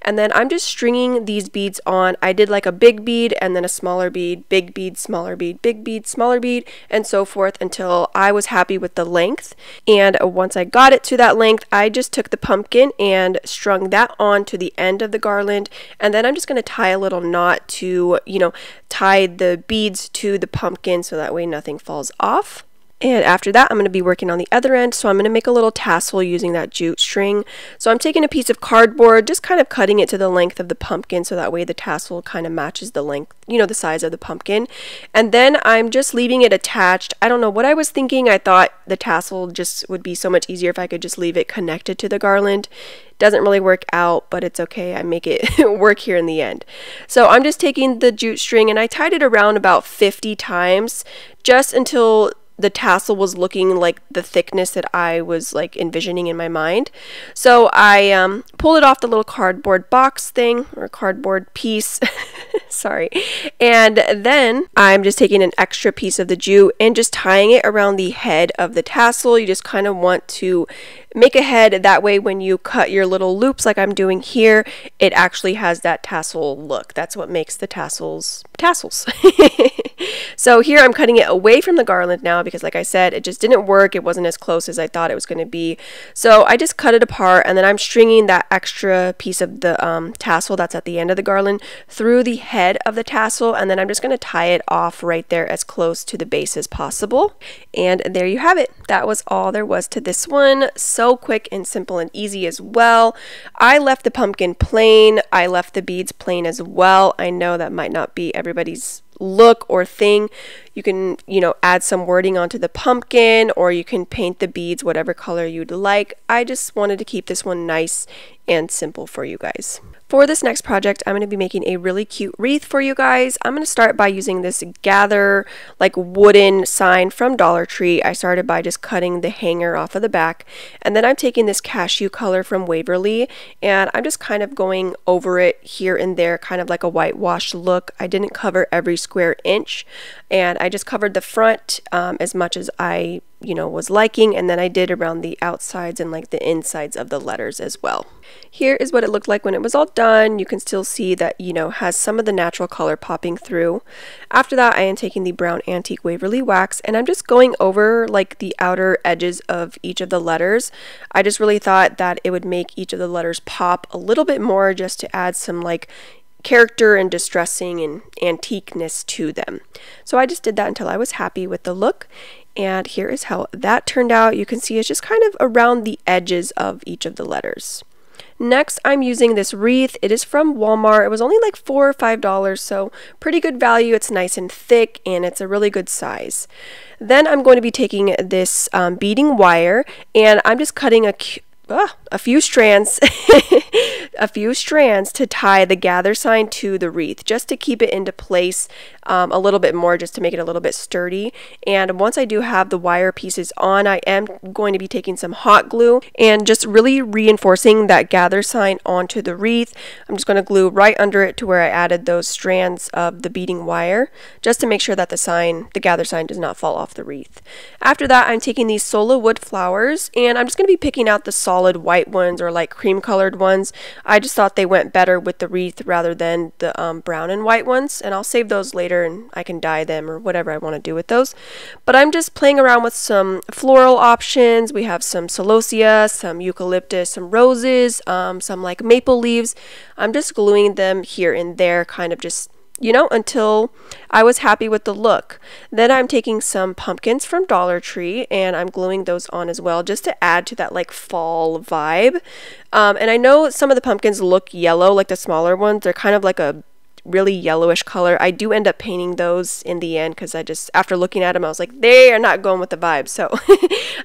And then I'm just stringing these beads on. I did like a big bead and then a smaller bead, big bead, smaller bead, big bead, smaller bead, and so forth until I was happy with the length. And once I got it to that length, I just took the pumpkin and strung that on to the end of the garland, and then I'm just going to tie a little knot to, you know, tie the beads to the pumpkin so that way nothing falls off. And after that, I'm going to be working on the other end, so I'm going to make a little tassel using that jute string. So I'm taking a piece of cardboard, just kind of cutting it to the length of the pumpkin so that way the tassel kind of matches the length, you know, the size of the pumpkin. And then I'm just leaving it attached. I don't know what I was thinking. I thought the tassel just would be so much easier if I could just leave it connected to the garland. Doesn't really work out, but it's okay. I make it work here in the end. So I'm just taking the jute string and I tied it around about 50 times just until the tassel was looking like the thickness that I was like envisioning in my mind. So I pulled it off the little cardboard box thing or cardboard piece. Sorry. And then I'm just taking an extra piece of the jute and just tying it around the head of the tassel. You just kind of want to make a head, that way when you cut your little loops like I'm doing here, it actually has that tassel look. That's what makes the tassels tassels. So here I'm cutting it away from the garland now because like I said, it just didn't work. It wasn't as close as I thought it was going to be. So I just cut it apart and then I'm stringing that extra piece of the tassel that's at the end of the garland through the head of the tassel, and then I'm just going to tie it off right there as close to the base as possible. And there you have it. That was all there was to this one. So quick and simple and easy as well. I left the pumpkin plain. I left the beads plain as well. I know that might not be everybody's look or thing. You can, you know, add some wording onto the pumpkin, or you can paint the beads whatever color you'd like. I just wanted to keep this one nice and simple for you guys. For this next project, I'm going to be making a really cute wreath for you guys. I'm going to start by using this gather like wooden sign from Dollar Tree. I started by just cutting the hanger off of the back, and then I'm taking this cashew color from Waverly and I'm just kind of going over it here and there, kind of like a whitewash look. I didn't cover every square inch, and I just covered the front as much as I was liking, and then I did around the outsides and like the insides of the letters as well. Here is what it looked like when it was all done. You can still see that, has some of the natural color popping through. After that, I am taking the brown antique Waverly wax and I'm just going over like the outer edges of each of the letters. I just really thought that it would make each of the letters pop a little bit more, just to add some like character and distressing and antiqueness to them. So I just did that until I was happy with the look. And here is how that turned out. You can see it's just kind of around the edges of each of the letters. Next, I'm using this wreath. It is from Walmart. It was only like $4 or $5, so pretty good value. It's nice and thick, and it's a really good size. Then I'm going to be taking this beading wire, and I'm just cutting a a few strands a few strands to tie the gather sign to the wreath, just to keep it into place a little bit more, just to make it a little bit sturdy. And once I do have the wire pieces on, I am going to be taking some hot glue and just really reinforcing that gather sign onto the wreath. I'm just going to glue right under it to where I added those strands of the beading wire, just to make sure that the gather sign does not fall off the wreath. After that, I'm taking these solo wood flowers, and I'm just going to be picking out the solid white ones or like cream colored ones. I just thought they went better with the wreath rather than the brown and white ones, and I'll save those later and I can dye them or whatever I want to do with those. But I'm just playing around with some floral options. We have some celosia, some eucalyptus, some roses, some like maple leaves. I'm just gluing them here and there, kind of just, you know, until I was happy with the look. Then I'm taking some pumpkins from Dollar Tree and I'm gluing those on as well, just to add to that like fall vibe. And I know some of the pumpkins look yellow, like the smaller ones. They're kind of like a really yellowish color. I do end up painting those in the end because I just, after looking at them, I was like, they are not going with the vibe. So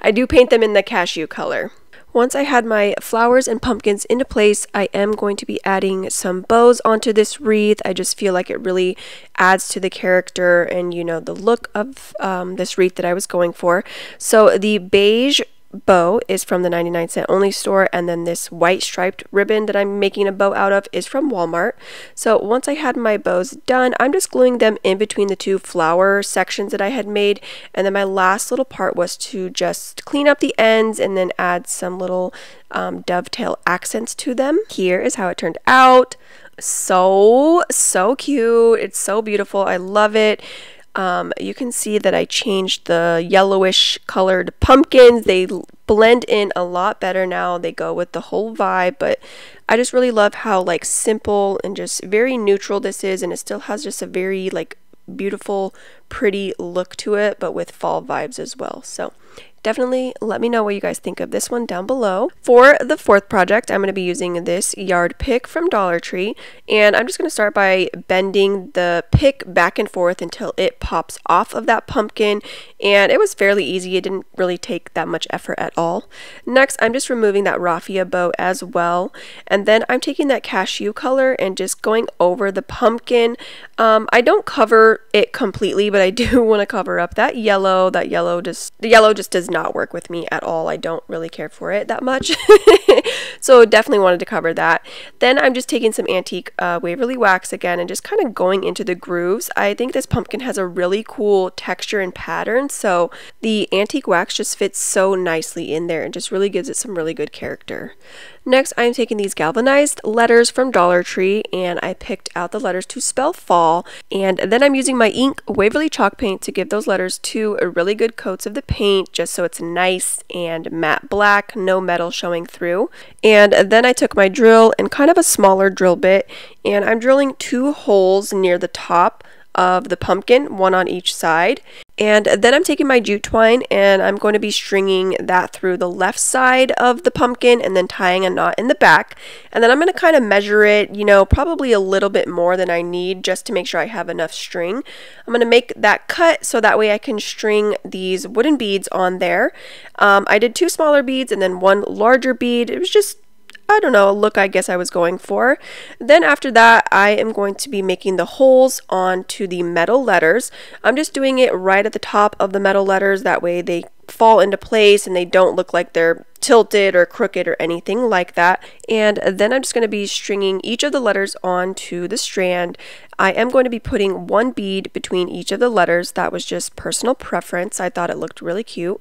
I do paint them in the cashew color. Once I had my flowers and pumpkins into place, I am going to be adding some bows onto this wreath. I just feel like it really adds to the character and, you know, the look of this wreath that I was going for. So the beige bow is from the 99-cent only store, and then this white striped ribbon that I'm making a bow out of is from Walmart. So once I had my bows done, I'm just gluing them in between the two flower sections that I had made, and then my last little part was to just clean up the ends and then add some little dovetail accents to them. Here is how it turned out. So cute. It's so beautiful. I love it. You can see that I changed the yellowish colored pumpkins. They blend in a lot better now. They go with the whole vibe, but I just really love how like simple and just very neutral this is, and it still has just a very like beautiful, pretty look to it, but with fall vibes as well. So definitely let me know what you guys think of this one down below. For the fourth project, I'm going to be using this yard pick from Dollar Tree, and I'm just going to start by bending the pick back and forth until it pops off of that pumpkin, and it was fairly easy. It didn't really take that much effort at all. Next, I'm just removing that raffia bow as well, and then I'm taking that cashew color and just going over the pumpkin. I don't cover it completely, but I do want to cover up that yellow. The yellow just does not work with me at all. I don't really care for it that much. So definitely wanted to cover that. Then I'm just taking some antique Waverly wax again and just kind of going into the grooves. I think this pumpkin has a really cool texture and pattern, so the antique wax just fits so nicely in there and just really gives it some really good character. Next, I'm taking these galvanized letters from Dollar Tree, and I picked out the letters to spell fall, and then I'm using my ink Waverly chalk paint to give those letters two really good coats of the paint, just so it's nice and matte black, no metal showing through. And then I took my drill and kind of a smaller drill bit, and I'm drilling 2 holes near the top of the pumpkin, one on each side. And then I'm taking my jute twine and I'm going to be stringing that through the left side of the pumpkin and then tying a knot in the back. And then I'm going to kind of measure it, you know, probably a little bit more than I need just to make sure I have enough string. I'm going to make that cut so that way I can string these wooden beads on there. I did 2 smaller beads and then 1 larger bead. It was just, I don't know, a look I guess I was going for. Then after that, I am going to be making the holes onto the metal letters. I'm just doing it right at the top of the metal letters. That way they fall into place and they don't look like they're tilted or crooked or anything like that. And then I'm just going to be stringing each of the letters onto the strand. I am going to be putting 1 bead between each of the letters. That was just personal preference. I thought it looked really cute.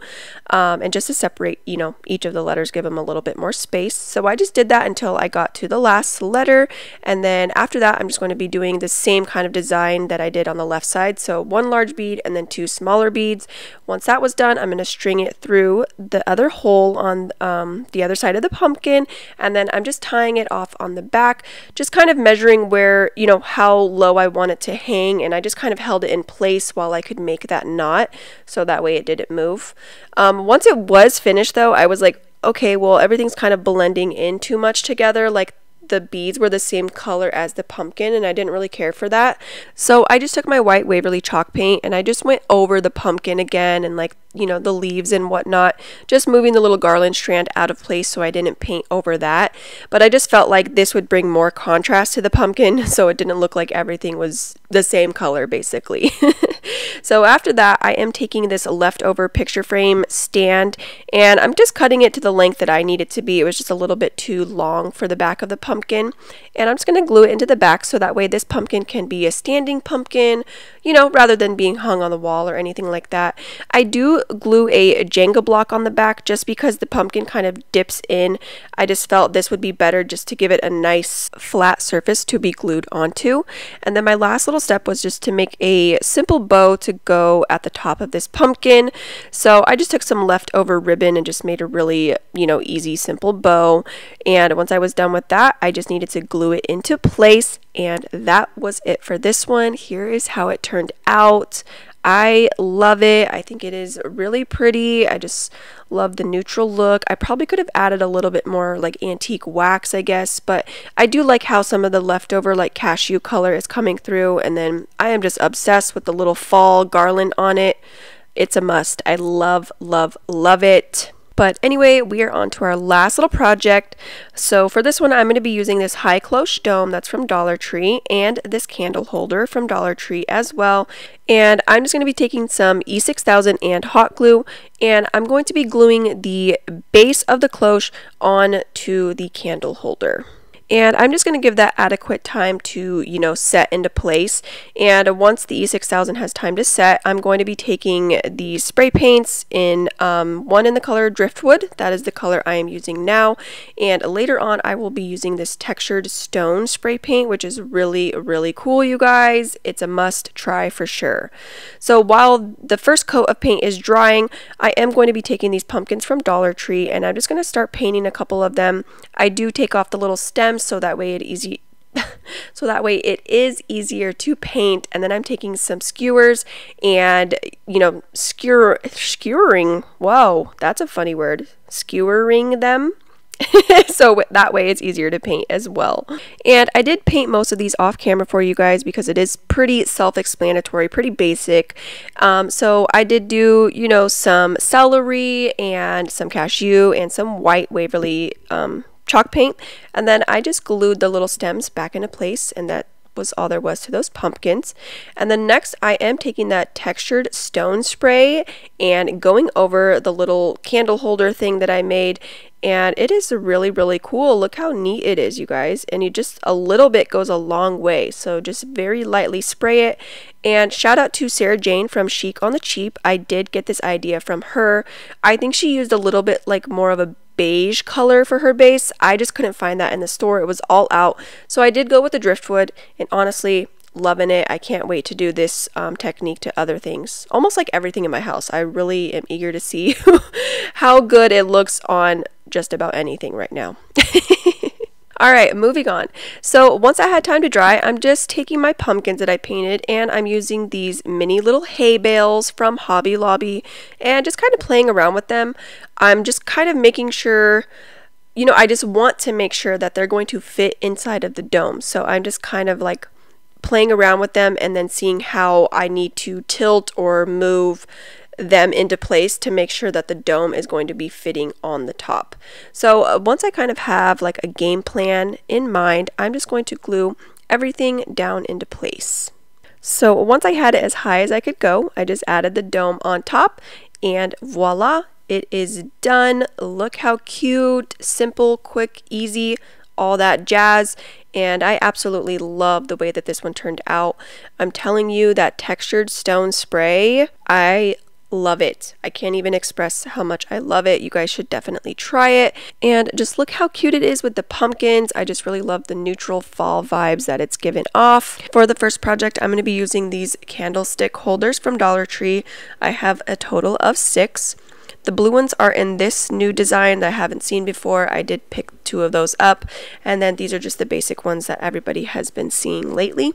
And just to separate, you know, each of the letters, give them a little bit more space. So I just did that until I got to the last letter. And then after that, I'm just going to be doing the same kind of design that I did on the left side. So 1 large bead and then 2 smaller beads. Once that was done, I'm going to string it through the other hole on the other side of the pumpkin, and then I'm just tying it off on the back, just kind of measuring where, you know, how low I want it to hang, and I just kind of held it in place while I could make that knot, so that way it didn't move. Once it was finished though, I was like, okay, well, everything's kind of blending in too much together, like the beads were the same color as the pumpkin, and I didn't really care for that. So I just took my white Waverly chalk paint and I just went over the pumpkin again and like you know, the leaves and whatnot, just moving the little garland strand out of place so I didn't paint over that. But I just felt like this would bring more contrast to the pumpkin so it didn't look like everything was the same color basically. So after that, I am taking this leftover picture frame stand and I'm just cutting it to the length that I need it to be. It was just a little bit too long for the back of the pumpkin, and I'm just going to glue it into the back so that way this pumpkin can be a standing pumpkin, you know, rather than being hung on the wall or anything like that. I do glue a Jenga block on the back just because the pumpkin kind of dips in. I just felt this would be better just to give it a nice flat surface to be glued onto. And then my last little step was just to make a simple bow to go at the top of this pumpkin. So I just took some leftover ribbon and just made a really, you know, easy, simple bow. And once I was done with that, I just needed to glue it into place. And that was it for this one. Here is how it turned out. I love it. I think it is really pretty. I just love the neutral look. I probably could have added a little bit more like antique wax, I guess, but I do like how some of the leftover like cashew color is coming through, and then I am just obsessed with the little fall garland on it. It's a must. I love, love, love it. But anyway, we are on to our last little project. So for this one, I'm going to be using this high cloche dome that's from Dollar Tree and this candle holder from Dollar Tree as well. And I'm just going to be taking some E6000 and hot glue, and I'm going to be gluing the base of the cloche onto the candle holder. And I'm just going to give that adequate time to, you know, set into place. And once the E6000 has time to set, I'm going to be taking the spray paints in one in the color Driftwood. That is the color I am using now. And later on, I will be using this textured stone spray paint, which is really, really cool, you guys. It's a must try for sure. So while the first coat of paint is drying, I am going to be taking these pumpkins from Dollar Tree, and I'm just going to start painting a couple of them. I do take off the little stems so that way it is easier to paint. And then I'm taking some skewers and, you know, skewering, whoa, that's a funny word, skewering them. So that way it's easier to paint as well. And I did paint most of these off camera for you guys because it is pretty self-explanatory, pretty basic. So I did do, you know, some celery and some cashew and some white Waverly chalk paint, and then I just glued the little stems back into place, and that was all there was to those pumpkins. And then next I am taking that textured stone spray and going over the little candle holder thing that I made, and it is really, really cool. Look how neat it is, you guys, and you just a little bit goes a long way. So just very lightly spray it. And shout out to Sarah Jane from Chic on the Cheap. I did get this idea from her. I think she used a little bit like more of a beige color for her base. I just couldn't find that in the store. It was all out. So I did go with the Driftwood, and honestly, loving it. I can't wait to do this technique to other things. Almost like everything in my house. I really am eager to see how good it looks on just about anything right now. Alright, moving on. So once I had time to dry, I'm just taking my pumpkins that I painted, and I'm using these mini little hay bales from Hobby Lobby and just kind of playing around with them. I'm just kind of making sure, you know, I just want to make sure that they're going to fit inside of the dome. So I'm just kind of like playing around with them and then seeing how I need to tilt or move them into place to make sure that the dome is going to be fitting on the top. So once I kind of have like a game plan in mind, I'm just going to glue everything down into place. So once I had it as high as I could go, I just added the dome on top, and voila, it is done. Look how cute, simple, quick, easy, all that jazz. And I absolutely love the way that this one turned out. I'm telling you, that textured stone spray, I love it. I can't even express how much I love it. You guys should definitely try it. And just look how cute it is with the pumpkins. I just really love the neutral fall vibes that it's given off. For the first project, I'm going to be using these candlestick holders from Dollar Tree. I have a total of 6. The blue ones are in this new design that I haven't seen before. I did pick 2 of those up, and then these are just the basic ones that everybody has been seeing lately.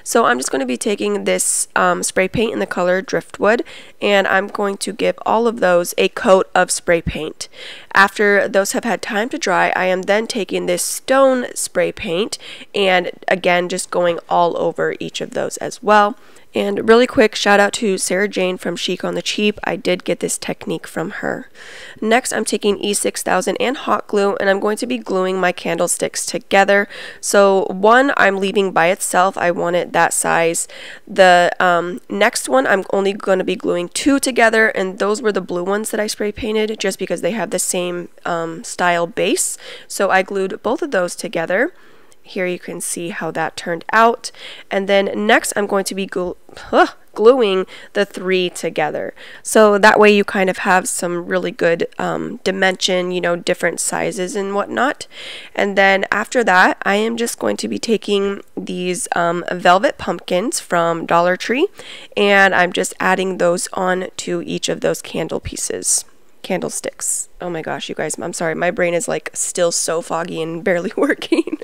So I'm just going to be taking this spray paint in the color Driftwood, and I'm going to give all of those a coat of spray paint. After those have had time to dry, I am then taking this stone spray paint and again just going all over each of those as well. And really quick shout out to Sarah Jane from Chic on the Cheap. I did get this technique from her. Next, I'm taking E6000 and hot glue, and I'm going to be gluing my candlesticks together. So one I'm leaving by itself. I want it that size. The next one I'm only going to be gluing two together, and those were the blue ones that I spray painted just because they have the same style base. So I glued both of those together. Here you can see how that turned out. And then next I'm going to be gluing the three together. So that way you kind of have some really good dimension, you know, different sizes and whatnot. And then after that, I am just going to be taking these velvet pumpkins from Dollar Tree, and I'm just adding those on to each of those candlesticks. Oh my gosh, you guys, I'm sorry, my brain is like still so foggy and barely working.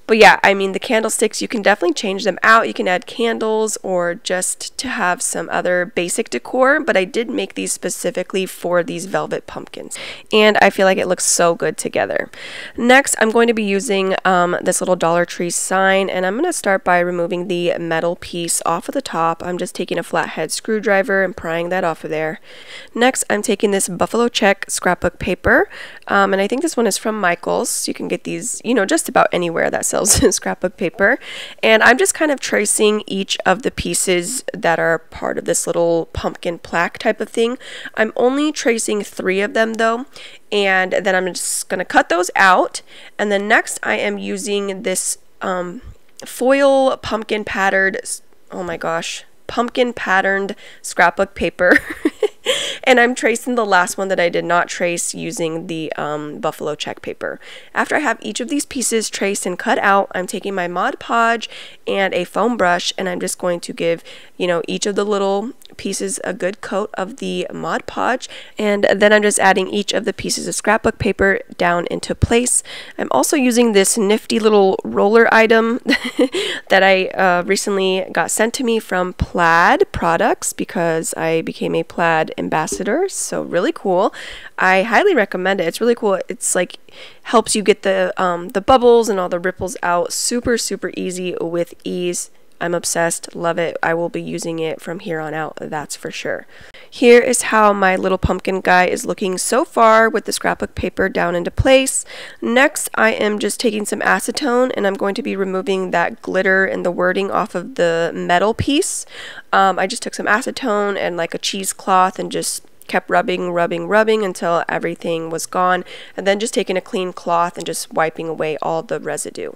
But yeah, I mean, the candlesticks, you can definitely change them out. You can add candles or just to have some other basic decor, but I did make these specifically for these velvet pumpkins, and I feel like it looks so good together. Next, I'm going to be using this little Dollar Tree sign, and I'm going to start by removing the metal piece off of the top. I'm just taking a flathead screwdriver and prying that off of there. Next, I'm taking this buffalo check scrapbook paper, and I think this one is from Michael's. You can get these, you know, just about anywhere that sells scrapbook paper, and I'm just kind of tracing each of the pieces that are part of this little pumpkin plaque type of thing. I'm only tracing 3 of them though, and then I'm just going to cut those out. And then next I am using this foil pumpkin patterned, oh my gosh, pumpkin patterned scrapbook paper. And I'm tracing the last one that I did not trace using the buffalo check paper. After I have each of these pieces traced and cut out, I'm taking my Mod Podge and a foam brush, and I'm just going to give, you know, each of the little pieces a good coat of the Mod Podge, and then I'm just adding each of the pieces of scrapbook paper down into place. I'm also using this nifty little roller item that I recently got sent to me from Plaid Products because I became a Plaid ambassador, so really cool. I highly recommend it. It's really cool. It's like helps you get the bubbles and all the ripples out super easy with ease. I'm obsessed, love it. I will be using it from here on out, that's for sure. Here is how my little pumpkin guy is looking so far with the scrapbook paper down into place. Next, I am just taking some acetone, and I'm going to be removing that glitter and the wording off of the metal piece. I just took some acetone and like a cheesecloth and just kept rubbing until everything was gone, and then just taking a clean cloth and just wiping away all the residue.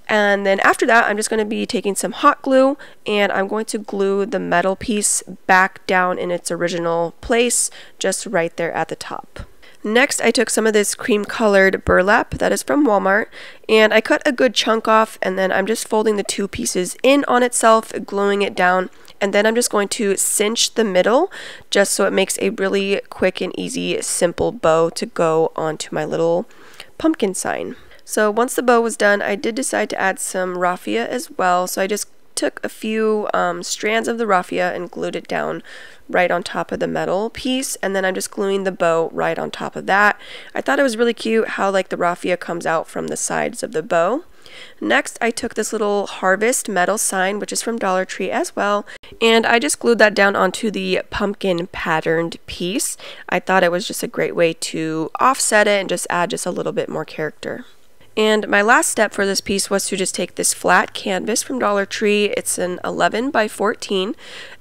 And then after that, I'm just going to be taking some hot glue, and I'm going to glue the metal piece back down in its original place, just right there at the top. Next, I took some of this cream colored burlap that is from Walmart, and I cut a good chunk off, and then I'm just folding the 2 pieces in on itself, gluing it down, and then I'm just going to cinch the middle just so it makes a really quick and easy simple bow to go onto my little pumpkin sign. So once the bow was done, I did decide to add some raffia as well. So I just took a few strands of the raffia and glued it down right on top of the metal piece, and then I'm just gluing the bow right on top of that. I thought it was really cute how like the raffia comes out from the sides of the bow. Next, I took this little harvest metal sign, which is from Dollar Tree as well, and I just glued that down onto the pumpkin patterned piece. I thought it was just a great way to offset it and just add just a little bit more character. And my last step for this piece was to just take this flat canvas from Dollar Tree. It's an 11 by 14,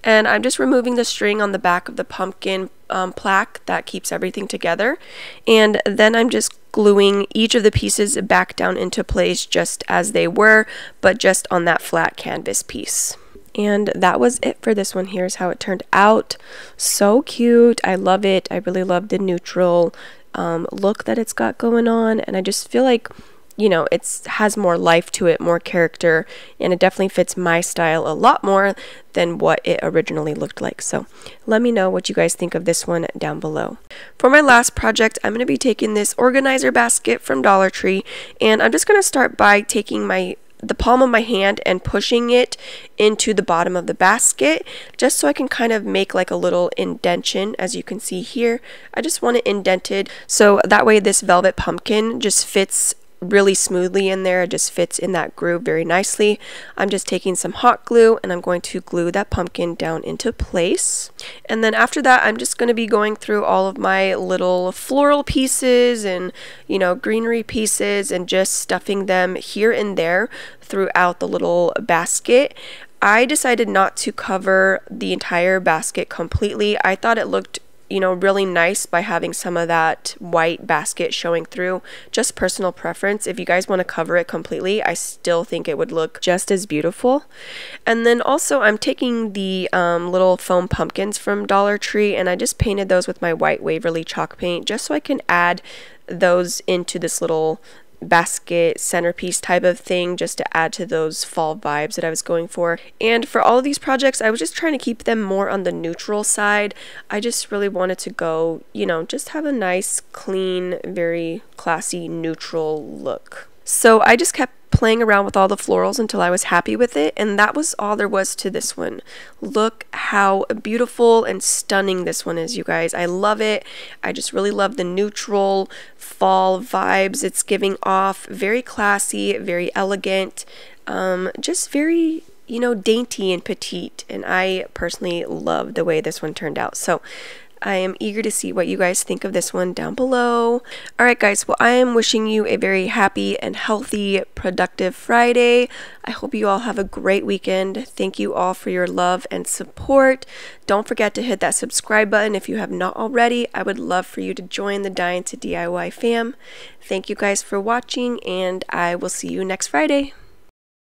and I'm just removing the string on the back of the pumpkin plaque that keeps everything together, and then I'm just gluing each of the pieces back down into place just as they were, but just on that flat canvas piece. And that was it for this one. Here's how it turned out. So cute. I love it. I really love the neutral look that it's got going on, and I just feel like, you know, it has more life to it, more character, and it definitely fits my style a lot more than what it originally looked like. So let me know what you guys think of this one down below. For my last project, I'm going to be taking this organizer basket from Dollar Tree, and I'm just going to start by taking the palm of my hand and pushing it into the bottom of the basket just so I can kind of make like a little indentation. As you can see here, I just want it indented so that way this velvet pumpkin just fits really smoothly in there. It just fits in that groove very nicely. I'm just taking some hot glue and I'm going to glue that pumpkin down into place. And then after that, I'm just going to be going through all of my little floral pieces and, you know, greenery pieces and just stuffing them here and there throughout the little basket. I decided not to cover the entire basket completely. I thought it looked, you know, really nice by having some of that white basket showing through. Just personal preference. If you guys want to cover it completely, I still think it would look just as beautiful. And then also I'm taking the little foam pumpkins from Dollar Tree and I just painted those with my white Waverly chalk paint just so I can add those into this little basket centerpiece type of thing, just to add to those fall vibes that I was going for. And for all of these projects, I was just trying to keep them more on the neutral side. I just really wanted to go, you know, just have a nice, clean, very classy, neutral look. So I just kept playing around with all the florals until I was happy with it, and that was all there was to this one. Look how beautiful and stunning this one is, you guys. I love it. I just really love the neutral fall vibes it's giving off. Very classy, very elegant, just very, you know, dainty and petite, and I personally love the way this one turned out. So I am eager to see what you guys think of this one down below. Alright guys, well I am wishing you a very happy and healthy, productive Friday. I hope you all have a great weekend. Thank you all for your love and support. Don't forget to hit that subscribe button if you have not already. I would love for you to join the Dine to DIY fam. Thank you guys for watching and I will see you next Friday.